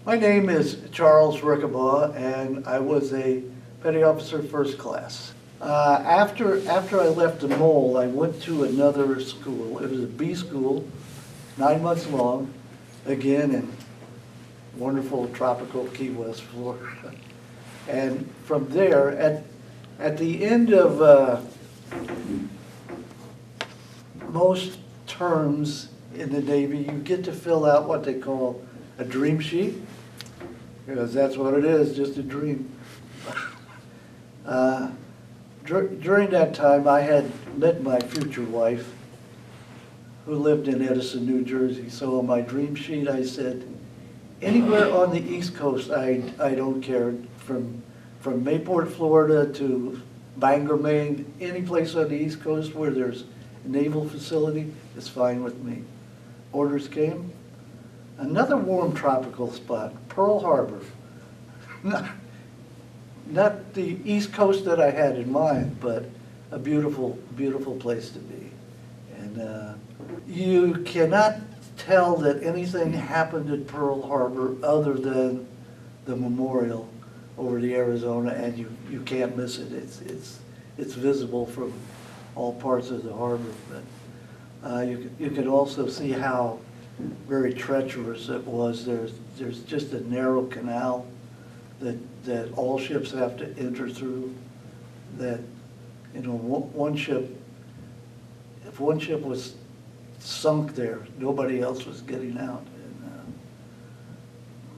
My name is Charles Rickabaugh, and I was a petty officer first class. After I left the mole, I went to another school. It was a B school, 9 months long, again in wonderful tropical Key West, Florida. And from there, at the end of most terms in the Navy, you get to fill out what they call a dream sheet, because that's what it is, just a dream. During that time, I had met my future wife, who lived in Edison, New Jersey. So on my dream sheet, I said, anywhere on the East Coast, I don't care, from Mayport, Florida to Bangor, Maine, any place on the East Coast where there's a naval facility is fine with me. Orders came. Another warm tropical spot, Pearl Harbor. Not the East Coast that I had in mind, but a beautiful, beautiful place to be. And you cannot tell that anything happened at Pearl Harbor other than the memorial over the Arizona, and you can't miss it. It's visible from all parts of the harbor. But you can also see how very treacherous it was. There's just a narrow canal that all ships have to enter through. That, you know, one ship, if one ship was sunk there, nobody else was getting out. And,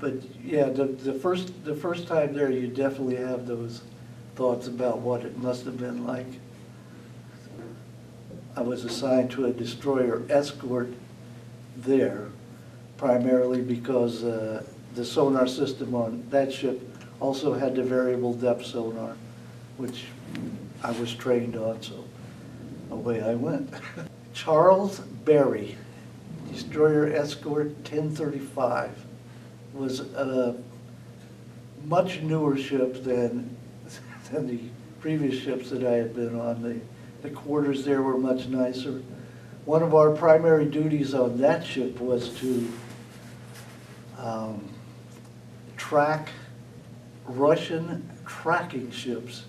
but yeah, the first time there, you definitely have those thoughts about what it must have been like. I was assigned to a destroyer escort there, primarily because the sonar system on that ship also had the variable depth sonar, which I was trained on, so away I went. Charles Berry, destroyer escort 1035, was a much newer ship than the previous ships that I had been on. The quarters there were much nicer. One of our primary duties on that ship was to track Russian tracking ships.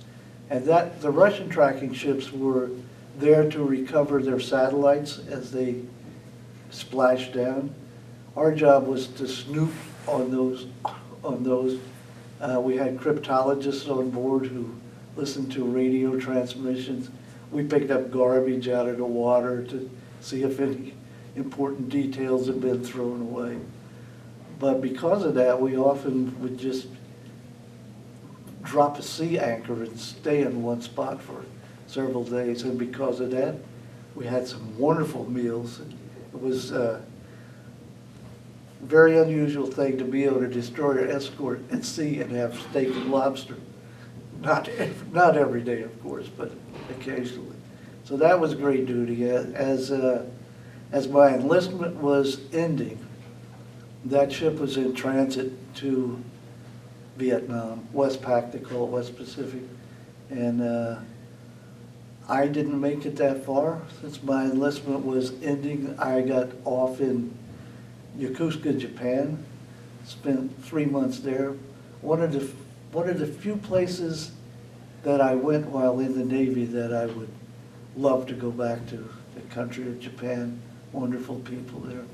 And the Russian tracking ships were there to recover their satellites as they splashed down. Our job was to snoop on those. We had cryptologists on board who listened to radio transmissions. We picked up garbage out of the water to see if any important details had been thrown away. But because of that, we often would just drop a sea anchor and stay in one spot for several days. And because of that, we had some wonderful meals. It was a very unusual thing to be able to destroy or escort at sea and have steak and lobster. Not every day, of course, but occasionally. So that was great duty. As my enlistment was ending, that ship was in transit to Vietnam, Westpac, they call it, West Pacific. And I didn't make it that far. Since my enlistment was ending, I got off in Yokosuka, Japan, spent 3 months there. One of the few places that I went while in the Navy that I would love to go back to, the country of Japan. Wonderful people there.